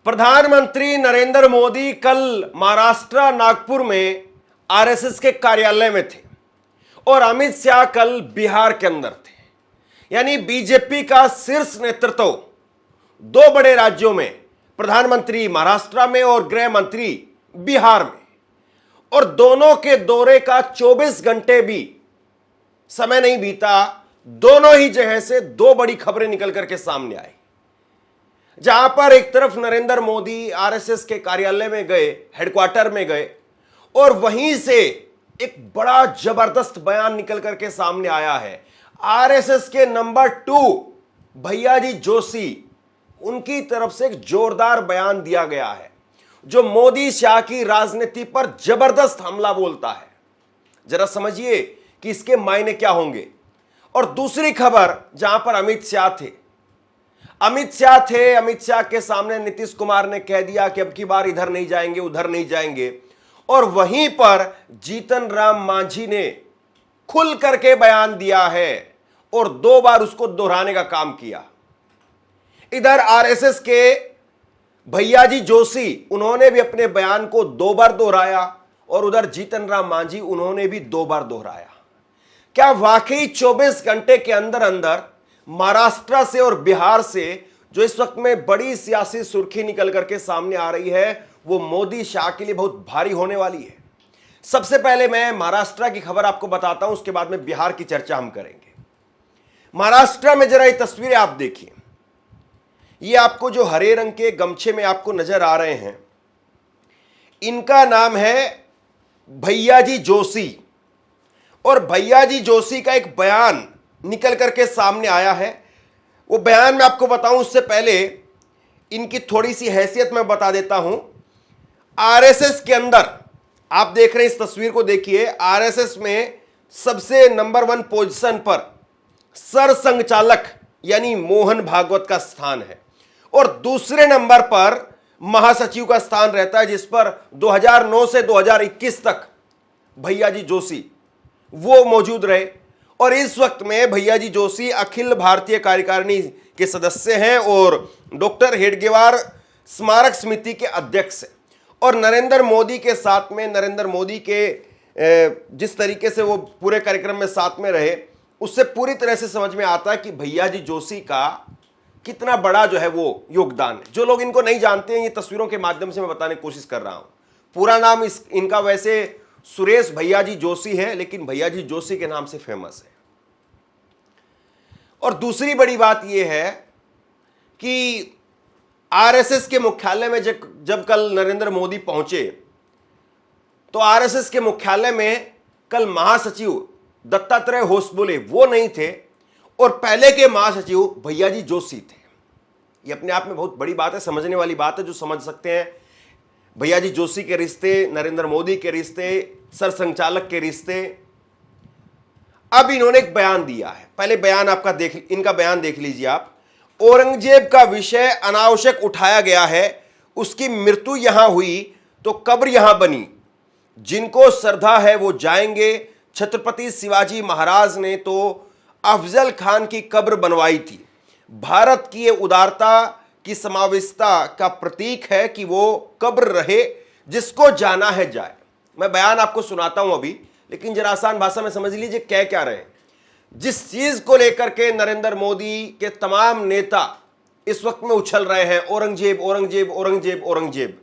प्रधानमंत्री नरेंद्र मोदी कल महाराष्ट्र नागपुर में आरएसएस के कार्यालय में थे और अमित शाह कल बिहार के अंदर थे। यानी बीजेपी का शीर्ष नेतृत्व दो बड़े राज्यों में, प्रधानमंत्री महाराष्ट्र में और गृह मंत्री बिहार में, और दोनों के दौरे का 24 घंटे भी समय नहीं बीता, दोनों ही जगह से दो बड़ी खबरें निकल करके सामने आई। जहां पर एक तरफ नरेंद्र मोदी आरएसएस के कार्यालय में गए, हेडक्वार्टर में गए, और वहीं से एक बड़ा जबरदस्त बयान निकल करके सामने आया है। आरएसएस के नंबर 2 भैयाजी जोशी, उनकी तरफ से एक जोरदार बयान दिया गया है जो मोदी शाह की राजनीति पर जबरदस्त हमला बोलता है। जरा समझिए कि इसके मायने क्या होंगे। और दूसरी खबर, जहां पर अमित शाह के सामने नीतीश कुमार ने कह दिया कि अब की बार इधर नहीं जाएंगे, उधर नहीं जाएंगे, और वहीं पर जीतन राम मांझी ने खुल करके बयान दिया है और 2 बार उसको दोहराने का काम किया। इधर आरएसएस के भैयाजी जोशी, उन्होंने भी अपने बयान को 2 बार दोहराया, और उधर जीतन राम मांझी, उन्होंने भी 2 बार दोहराया। क्या वाकई 24 घंटे के अंदर अंदर महाराष्ट्र से और बिहार से जो इस वक्त में बड़ी सियासी सुर्खी निकल करके सामने आ रही है, वो मोदी शाह के लिए बहुत भारी होने वाली है। सबसे पहले मैं महाराष्ट्र की खबर आपको बताता हूं, उसके बाद में बिहार की चर्चा हम करेंगे। महाराष्ट्र में जरा ये तस्वीरें आप देखिए। ये आपको जो हरे रंग के गमछे में आपको नजर आ रहे हैं, इनका नाम है भैयाजी जोशी। और भैयाजी जोशी का एक बयान निकल करके सामने आया है। वो बयान मैं आपको बताऊं उससे पहले इनकी थोड़ी सी हैसियत मैं बता देता हूं। आरएसएस के अंदर आप देख रहे हैं, इस तस्वीर को देखिए, आरएसएस में सबसे नंबर 1 पोजीशन पर सरसंघचालक यानी मोहन भागवत का स्थान है, और दूसरे नंबर पर महासचिव का स्थान रहता है, जिस पर 2009 से 2021 तक भैयाजी जोशी वो मौजूद रहे। और इस वक्त में भैयाजी जोशी अखिल भारतीय कार्यकारिणी के सदस्य हैं और डॉक्टर हेडगेवार स्मारक समिति के अध्यक्ष हैं। और नरेंद्र मोदी के साथ में, नरेंद्र मोदी के जिस तरीके से वो पूरे कार्यक्रम में साथ में रहे, उससे पूरी तरह से समझ में आता है कि भैयाजी जोशी का कितना बड़ा जो है वो योगदान है। जो लोग इनको नहीं जानते हैं, ये तस्वीरों के माध्यम से मैं बताने की कोशिश कर रहा हूं। पूरा नाम इनका वैसे सुरेश भैयाजी जोशी है, लेकिन भैयाजी जोशी के नाम से फेमस है। और दूसरी बड़ी बात यह है कि आरएसएस के मुख्यालय में जब कल नरेंद्र मोदी पहुंचे, तो आरएसएस के मुख्यालय में कल महासचिव दत्तात्रेय होसबोले वो नहीं थे, और पहले के महासचिव भैयाजी जोशी थे। ये अपने आप में बहुत बड़ी बात है, समझने वाली बात है। जो समझ सकते हैं भैयाजी जोशी के रिश्ते, नरेंद्र मोदी के रिश्ते, सरसंघचालक के रिश्ते। अब इन्होंने एक बयान दिया है। पहले बयान इनका बयान देख लीजिए आप। औरंगजेब का विषय अनावश्यक उठाया गया है, उसकी मृत्यु यहां हुई तो कब्र यहां बनी, जिनको श्रद्धा है वो जाएंगे। छत्रपति शिवाजी महाराज ने तो अफजल खान की कब्र बनवाई थी। भारत की ये उदारता की समावेशिता का प्रतीक है कि वो कब्र रहे, जिसको जाना है जाए। मैं बयान आपको सुनाता हूं अभी, लेकिन जरा आसान भाषा में समझ लीजिए कह क्या रहे हैं। जिस चीज को लेकर के नरेंद्र मोदी के तमाम नेता इस वक्त में उछल रहे हैं, औरंगजेब औरंगजेब औरंगजेब औरंगजेब,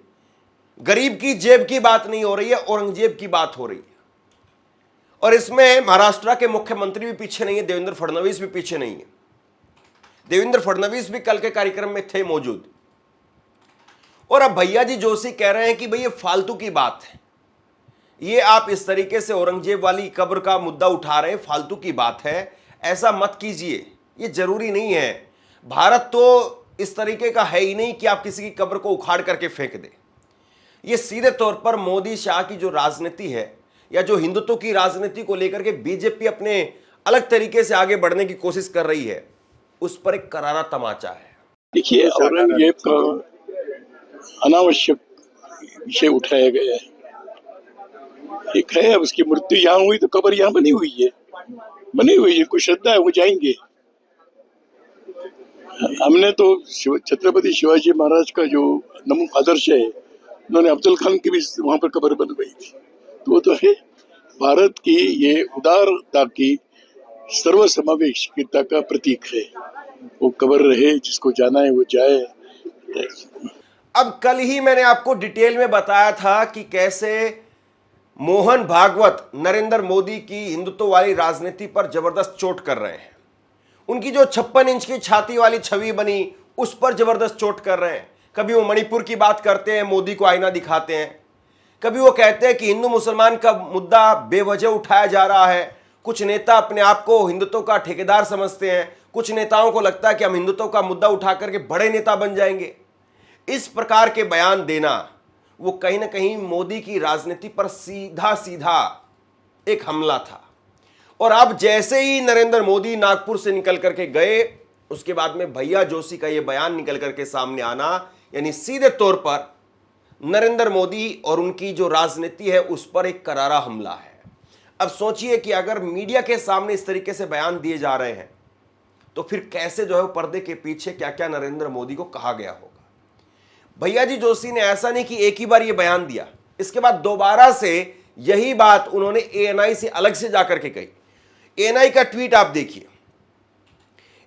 गरीब की जेब की बात नहीं हो रही है, औरंगजेब की बात हो रही है। और इसमें महाराष्ट्र के मुख्यमंत्री भी पीछे नहीं है, देवेंद्र फडणवीस भी पीछे नहीं है। देवेंद्र फडणवीस भी कल के कार्यक्रम में थे मौजूद। और अब भैयाजी जोशी कह रहे हैं कि भाई ये फालतू की बात है, ये आप इस तरीके से औरंगजेब वाली कब्र का मुद्दा उठा रहे हैं, फालतू की बात है, ऐसा मत कीजिए, ये जरूरी नहीं है। भारत तो इस तरीके का है ही नहीं कि आप किसी की कब्र को उखाड़ करके फेंक दें। ये सीधे तौर पर मोदी शाह की जो राजनीति है, या जो हिंदुत्व की राजनीति को लेकर के बीजेपी अपने अलग तरीके से आगे बढ़ने की कोशिश कर रही है, उस पर एक करारा तमाचा है। देखिए, औरंगजेब का अनावश्यक विषय उठाया गया है। एक है, अब उसकी मृत्यु यहाँ हुई तो कब्र यहाँ बनी हुई है, जिनको श्रद्धा है वो जाएंगे। हमने तो छत्रपति शिवाजी महाराज का जो नमूना आदर्श है, उन्होंने अफजल खान की भी वहां पर कब्र बनवाई थी, तो वो तो है भारत की ये उदारता की सर्वसमावेशिता का प्रतीक है। वो कब्र रहे, जिसको जाना है वो जाए। अब कल ही मैंने आपको डिटेल में बताया था कि कैसे मोहन भागवत नरेंद्र मोदी की हिंदुत्व वाली राजनीति पर जबरदस्त चोट कर रहे हैं। उनकी जो 56 इंच की छाती वाली छवि बनी उस पर जबरदस्त चोट कर रहे हैं। कभी वो मणिपुर की बात करते हैं, मोदी को आईना दिखाते हैं, कभी वो कहते हैं कि हिंदू मुसलमान का मुद्दा बेवजह उठाया जा रहा है। कुछ नेता अपने आप को हिंदुत्व का ठेकेदार समझते हैं, कुछ नेताओं को लगता है कि हम हिंदुत्व का मुद्दा उठा करके बड़े नेता बन जाएंगे। इस प्रकार के बयान देना वो कहीं ना कहीं मोदी की राजनीति पर सीधा सीधा एक हमला था। और अब जैसे ही नरेंद्र मोदी नागपुर से निकल करके गए, उसके बाद में भैया जोशी का यह बयान निकल करके सामने आना, यानी सीधे तौर पर नरेंद्र मोदी और उनकी जो राजनीति है उस पर एक करारा हमला है। अब सोचिए कि अगर मीडिया के सामने इस तरीके से बयान दिए जा रहे हैं तो फिर कैसे जो है पर्दे के पीछे क्या क्या नरेंद्र मोदी को कहा गया होगा। भैया जी जोशी ने ऐसा नहीं कि एक ही बार ये बयान दिया, इसके बाद दोबारा से यही बात उन्होंने एएनआई से अलग से जाकर के कही। एएनआई का ट्वीट आप देखिए,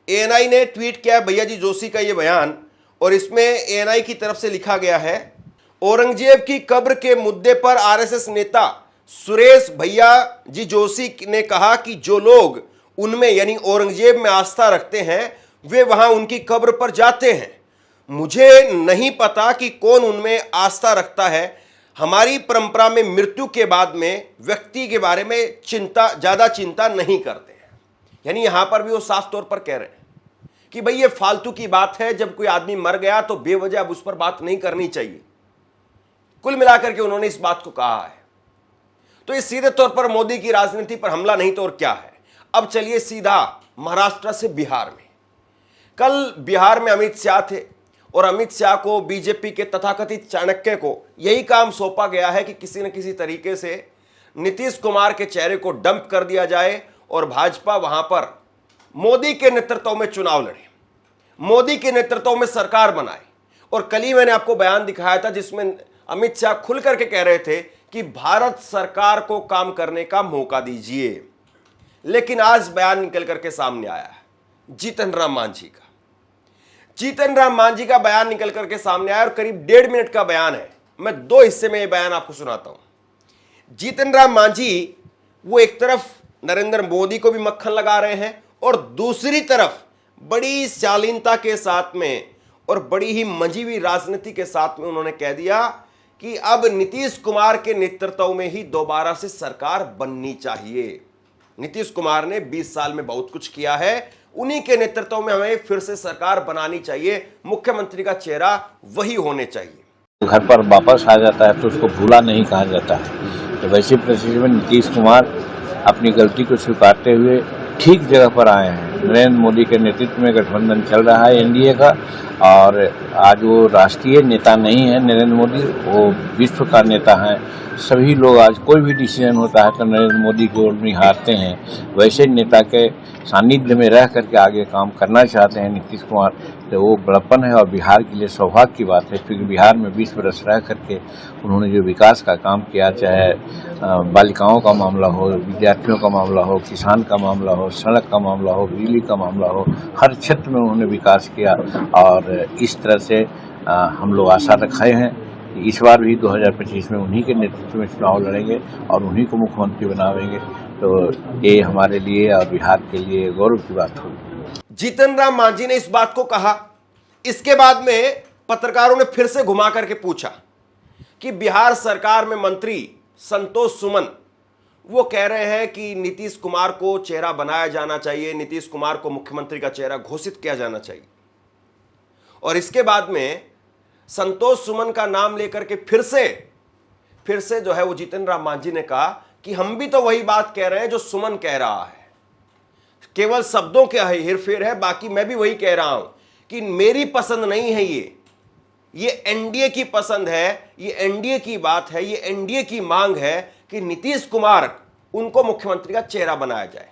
एएनआई ने ट्वीट किया भैया जी जोशी का ये बयान, और इसमें एएनआई की तरफ से लिखा गया है, औरंगजेब की कब्र के मुद्दे पर आरएसएस नेता सुरेश भैया जी जोशी ने कहा कि जो लोग उनमें यानी औरंगजेब में आस्था रखते हैं वे वहां उनकी कब्र पर जाते हैं। मुझे नहीं पता कि कौन उनमें आस्था रखता है। हमारी परंपरा में मृत्यु के बाद में व्यक्ति के बारे में ज्यादा चिंता नहीं करते हैं। यानी यहां पर भी वो साफ तौर पर कह रहे हैं कि भाई ये फालतू की बात है, जब कोई आदमी मर गया तो बेवजह अब उस पर बात नहीं करनी चाहिए। कुल मिलाकर के उन्होंने इस बात को कहा है। तो ये सीधे तौर पर मोदी की राजनीति पर हमला नहीं तो और क्या है। अब चलिए सीधा महाराष्ट्र से बिहार में। कल बिहार में अमित शाह थे और अमित शाह को बीजेपी के तथाकथित चाणक्य को यही काम सौंपा गया है कि किसी न किसी तरीके से नीतीश कुमार के चेहरे को डंप कर दिया जाए और भाजपा वहां पर मोदी के नेतृत्व में चुनाव लड़े, मोदी के नेतृत्व में सरकार बनाए। और कल ही मैंने आपको बयान दिखाया था जिसमें अमित शाह खुल करके कह रहे थे कि भारत सरकार को काम करने का मौका दीजिए। लेकिन आज बयान निकल करके सामने आया है जीतन राम मांझी का। जीतन राम मांझी का बयान निकल करके सामने आया और करीब 1.5 मिनट का बयान है। मैं 2 हिस्से में यह बयान आपको सुनाता हूं। जीतन राम मांझी वो एक तरफ नरेंद्र मोदी को भी मक्खन लगा रहे हैं और दूसरी तरफ बड़ी शालीनता के साथ में और बड़ी ही मंझी हुई राजनीति के साथ में उन्होंने कह दिया कि अब नीतीश कुमार के नेतृत्व में ही दोबारा से सरकार बननी चाहिए। नीतीश कुमार ने 20 साल में बहुत कुछ किया है, उन्हीं के नेतृत्व में हमें फिर से सरकार बनानी चाहिए, मुख्यमंत्री का चेहरा वही होने चाहिए। घर पर वापस आ जाता है तो उसको भूला नहीं कहा जाता है। तो वैसी परिस्थिति में नीतीश कुमार अपनी गलती को स्वीकारते हुए ठीक जगह पर आए हैं। नरेंद्र मोदी के नेतृत्व में गठबंधन चल रहा है एनडीए का, और आज वो राष्ट्रीय नेता नहीं है नरेंद्र मोदी, वो विश्व का नेता है। सभी लोग आज कोई भी डिसीजन होता है तो नरेंद्र मोदी की ओर निहारते हैं। वैसे नेता के सानिध्य में रह करके आगे काम करना चाहते हैं नीतीश कुमार, तो वो बड़प्पन है और बिहार के लिए सौभाग्य की बात है, क्योंकि बिहार में 20 वर्ष रह करके उन्होंने जो विकास का काम किया, चाहे बालिकाओं का मामला हो, विद्यार्थियों का मामला हो, किसान का मामला हो, सड़क का मामला हो, बिजली का मामला हो, हर क्षेत्र में उन्होंने विकास किया। और इस तरह से हम लोग आशा रखे हैं कि इस बार भी 2025 में उन्हीं के नेतृत्व में चुनाव लड़ेंगे और उन्हीं को मुख्यमंत्री बनावेंगे। तो ये हमारे लिए और बिहार के लिए गौरव की बात होगी। जीतन राम मांझी ने इस बात को कहा। इसके बाद में पत्रकारों ने फिर से घुमा करके पूछा कि बिहार सरकार में मंत्री संतोष सुमन वो कह रहे हैं कि नीतीश कुमार को चेहरा बनाया जाना चाहिए, नीतीश कुमार को मुख्यमंत्री का चेहरा घोषित किया जाना चाहिए। और इसके बाद में संतोष सुमन का नाम लेकर के फिर से जो है वो जीतन राम मांझी ने कहा कि हम भी तो वही बात कह रहे हैं जो सुमन कह रहा है, केवल शब्दों के हेरफेर है, बाकी मैं भी वही कह रहा हूं कि मेरी पसंद नहीं है, ये एनडीए की पसंद है, ये एनडीए की बात है, ये एनडीए की मांग है कि नीतीश कुमार उनको मुख्यमंत्री का चेहरा बनाया जाए।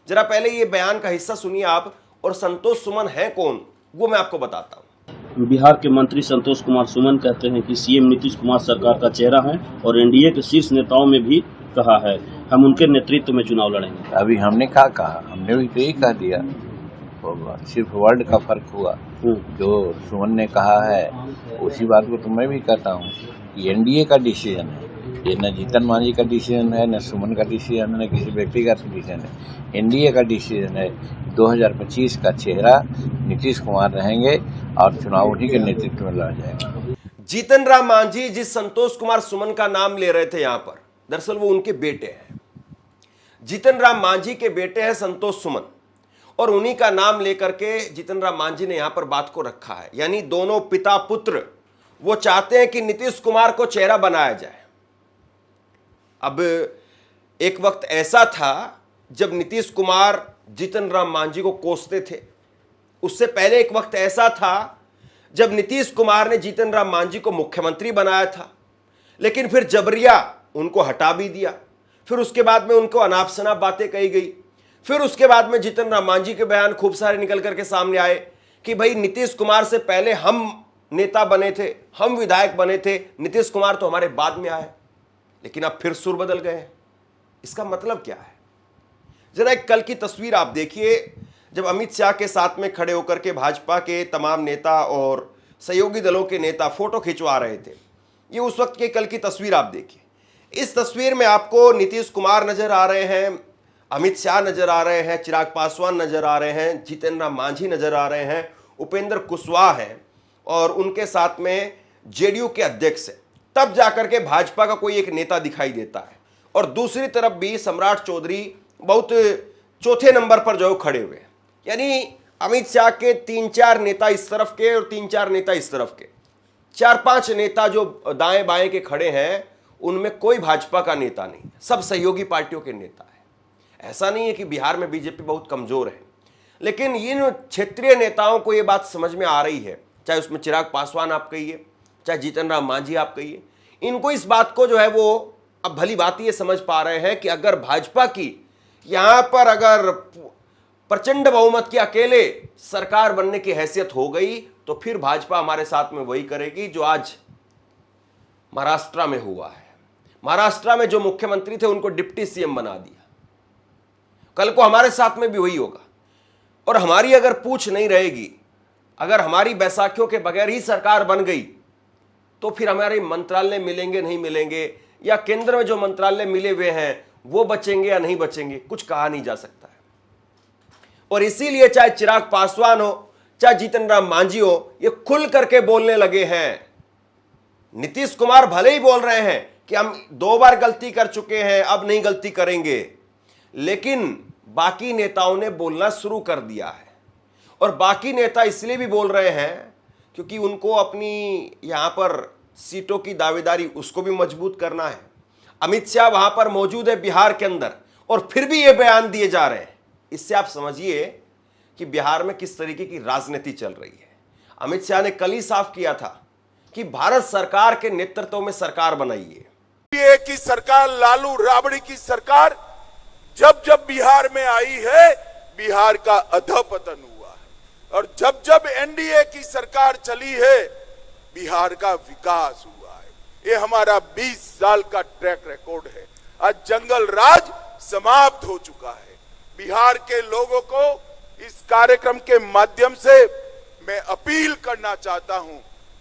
जरा पहले ये बयान का हिस्सा सुनिए आप, और संतोष सुमन है कौन वो मैं आपको बताता हूं। बिहार के मंत्री संतोष कुमार सुमन कहते हैं कि सीएम नीतीश कुमार सरकार का चेहरा है और एनडीए के शीर्ष नेताओं में भी कहा है हम उनके नेतृत्व में चुनाव लड़ेंगे। अभी हमने क्या कहा, हमने भी तो यही कह दिया, सिर्फ वर्ड का फर्क हुआ। जो सुमन ने कहा है उसी बात को तो मैं भी कहता हूँ कि एनडीए का डिसीजन है, ये न जीतन मांझी का डिसीजन है, न सुमन का डिसीजन है, न किसी व्यक्ति का डिसीजन है। एनडीए का डिसीजन है। 2025 का चेहरा नीतीश कुमार रहेंगे और चुनाव उन्हीं के नेतृत्व में लड़ा जाएगा। जीतन राम मांझी जिस संतोष कुमार सुमन का नाम ले रहे थे यहां पर, दरअसल वो उनके बेटे हैं। जीतन राम मांझी के बेटे हैं संतोष सुमन, और उन्हीं का नाम लेकर के जीतन राम मांझी ने यहां पर बात को रखा है। यानी दोनों पिता पुत्र वो चाहते हैं कि नीतीश कुमार को चेहरा बनाया जाए। अब एक वक्त ऐसा था जब नीतीश कुमार जीतन राम मांझी को कोसते थे। उससे पहले एक वक्त ऐसा था जब नीतीश कुमार ने जीतन राम मांझी को मुख्यमंत्री बनाया था, लेकिन फिर जबरिया उनको हटा भी दिया। फिर उसके बाद में उनको अनाप शनाप बातें कही गई। फिर उसके बाद में जीतन राम मांझी के बयान खूब सारे निकल करके सामने आए कि भाई नीतीश कुमार से पहले हम नेता बने थे, हम विधायक बने थे, नीतीश कुमार तो हमारे बाद में आए। लेकिन अब फिर सुर बदल गए हैं। इसका मतलब क्या है? जरा एक कल की तस्वीर आप देखिए, जब अमित शाह के साथ में खड़े होकर के भाजपा के तमाम नेता और सहयोगी दलों के नेता फोटो खिंचवा रहे थे। ये उस वक्त की कल की तस्वीर आप देखिए। इस तस्वीर में आपको नीतीश कुमार नजर आ रहे हैं, अमित शाह नजर आ रहे हैं, चिराग पासवान नजर आ रहे हैं, जीतन राम मांझी नजर आ रहे हैं, उपेंद्र कुशवाहा हैं और उनके साथ में जेडीयू के अध्यक्ष हैं। तब जाकर के भाजपा का कोई एक नेता दिखाई देता है। और दूसरी तरफ भी सम्राट चौधरी बहुत चौथे नंबर पर जो खड़े हुए हैं। यानी अमित शाह के 3-4 नेता इस तरफ के और 3-4 नेता इस तरफ के, 4-5 नेता जो दाएं बाएं के खड़े हैं, उनमें कोई भाजपा का नेता नहीं, सब सहयोगी पार्टियों के नेता है। ऐसा नहीं है कि बिहार में बीजेपी बहुत कमजोर है, लेकिन इन क्षेत्रीय नेताओं को यह बात समझ में आ रही है, चाहे उसमें चिराग पासवान आप कहिए, चाहे जीतन राम मांझी आप कहिए, इनको इस बात को जो है वो अब भली बात ये समझ पा रहे हैं कि अगर भाजपा की यहां पर अगर प्रचंड बहुमत की अकेले सरकार बनने की हैसियत हो गई तो फिर भाजपा हमारे साथ में वही करेगी जो आज महाराष्ट्र में हुआ है। महाराष्ट्र में जो मुख्यमंत्री थे उनको डिप्टी सीएम बना दिया। कल को हमारे साथ में भी वही होगा। और हमारी अगर पूछ नहीं रहेगी, अगर हमारी बैसाखियों के बगैर ही सरकार बन गई तो फिर हमारे मंत्रालय मिलेंगे नहीं मिलेंगे, या केंद्र में जो मंत्रालय मिले हुए हैं वो बचेंगे या नहीं बचेंगे, कुछ कहा नहीं जा सकता है। और इसीलिए चाहे चिराग पासवान हो, चाहे जीतन राम मांझी हो, ये खुल करके बोलने लगे हैं। नीतीश कुमार भले ही बोल रहे हैं कि हम 2 बार गलती कर चुके हैं, अब नहीं गलती करेंगे, लेकिन बाकी नेताओं ने बोलना शुरू कर दिया है। और बाकी नेता इसलिए भी बोल रहे हैं क्योंकि उनको अपनी यहां पर सीटों की दावेदारी उसको भी मजबूत करना है। अमित शाह वहां पर मौजूद है बिहार के अंदर, और फिर भी ये बयान दिए जा रहे हैं। इससे आप समझिए कि बिहार में किस तरीके की राजनीति चल रही है। अमित शाह ने कल ही साफ किया था कि भारत सरकार के नेतृत्व में सरकार बनाइए। एनडीए की सरकार, लालू राबड़ी की सरकार जब जब बिहार में आई है, बिहार का अधपतन हुआ है। और जब जब एनडीए की सरकार चली है, बिहार का विकास हुआ है। ये हमारा 20 साल का ट्रैक रिकॉर्ड है। आज जंगल राज समाप्त हो चुका है। बिहार के लोगों को इस कार्यक्रम के माध्यम से मैं अपील करना चाहता हूं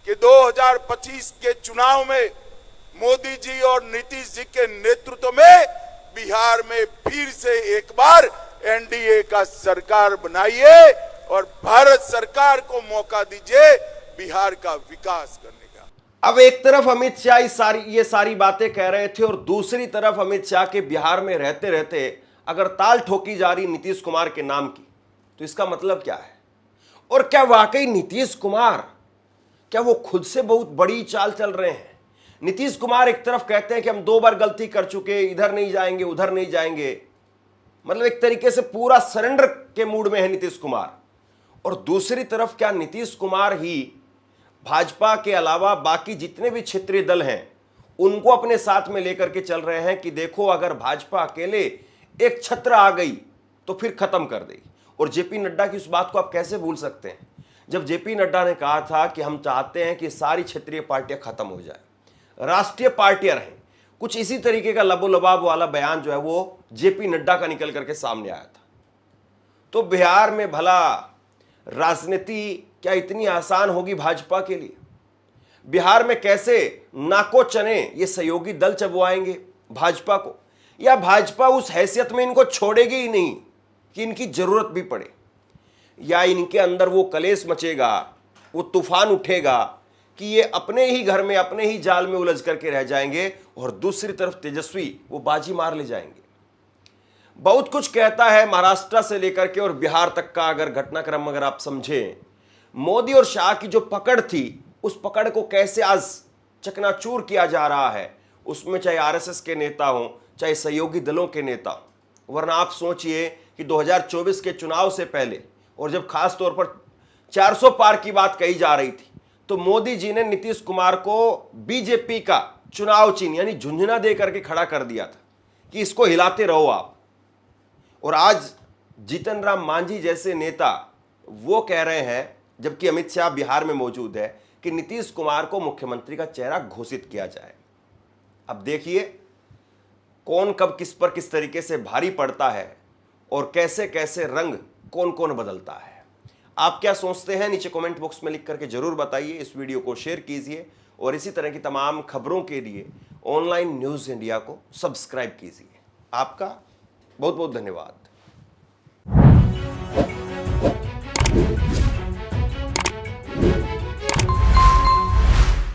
कि 2025 के चुनाव में मोदी जी और नीतीश जी के नेतृत्व में बिहार में फिर से एक बार एनडीए का सरकार बनाइए और भारत सरकार को मौका दीजिए बिहार का विकास करने का। अब एक तरफ अमित शाह ये सारी बातें कह रहे थे और दूसरी तरफ अमित शाह के बिहार में रहते रहते अगर ताल ठोकी जा रही नीतीश कुमार के नाम की, तो इसका मतलब क्या है? और क्या वाकई नीतीश कुमार, क्या वो खुद से बहुत बड़ी चाल चल रहे हैं? नीतीश कुमार एक तरफ कहते हैं कि हम 2 बार गलती कर चुके, इधर नहीं जाएंगे उधर नहीं जाएंगे, मतलब एक तरीके से पूरा सरेंडर के मूड में है नीतीश कुमार। और दूसरी तरफ क्या नीतीश कुमार ही भाजपा के अलावा बाकी जितने भी क्षेत्रीय दल हैं उनको अपने साथ में लेकर के चल रहे हैं कि देखो अगर भाजपा अकेले एक छत्र आ गई तो फिर खत्म कर देगी। और जेपी नड्डा की उस बात को आप कैसे भूल सकते हैं जब जेपी नड्डा ने कहा था कि हम चाहते हैं कि सारी क्षेत्रीय पार्टियां खत्म हो जाए, राष्ट्रीय पार्टियां रहें, कुछ इसी तरीके का लबोलबाब वाला बयान जो है वो जेपी नड्डा का निकल करके सामने आया था। तो बिहार में भला राजनीति क्या इतनी आसान होगी भाजपा के लिए? बिहार में कैसे नाको चने ये सहयोगी दल चबवाएंगे भाजपा को, या भाजपा उस हैसियत में इनको छोड़ेगी ही नहीं कि इनकी जरूरत भी पड़े, या इनके अंदर वो कलेश मचेगा, वो तूफान उठेगा कि ये अपने ही घर में अपने ही जाल में उलझ करके रह जाएंगे और दूसरी तरफ तेजस्वी वो बाजी मार ले जाएंगे। बहुत कुछ कहता है महाराष्ट्र से लेकर के और बिहार तक का अगर घटनाक्रम अगर आप समझें, मोदी और शाह की जो पकड़ थी उस पकड़ को कैसे आज चकनाचूर किया जा रहा है, उसमें चाहे आरएसएस के नेता हों चाहे सहयोगी दलों के नेता हों। वरना आप सोचिए कि 2024 के चुनाव से पहले और जब खास तौर पर 400 पार की बात कही जा रही थी तो मोदी जी ने नीतीश कुमार को बीजेपी का चुनाव चिन्ह यानी झुंझुना दे करके खड़ा कर दिया था कि इसको हिलाते रहो आप। और आज जीतन राम मांझी जैसे नेता वो कह रहे हैं, जबकि अमित शाह बिहार में मौजूद है, कि नीतीश कुमार को मुख्यमंत्री का चेहरा घोषित किया जाए। अब देखिए कौन कब किस पर किस तरीके से भारी पड़ता है और कैसे कैसे रंग कौन कौन बदलता है। आप क्या सोचते हैं नीचे कमेंट बॉक्स में लिख करके जरूर बताइए। इस वीडियो को शेयर कीजिए और इसी तरह की तमाम खबरों के लिए ऑनलाइन न्यूज़ इंडिया को सब्सक्राइब कीजिए। आपका बहुत बहुत धन्यवाद।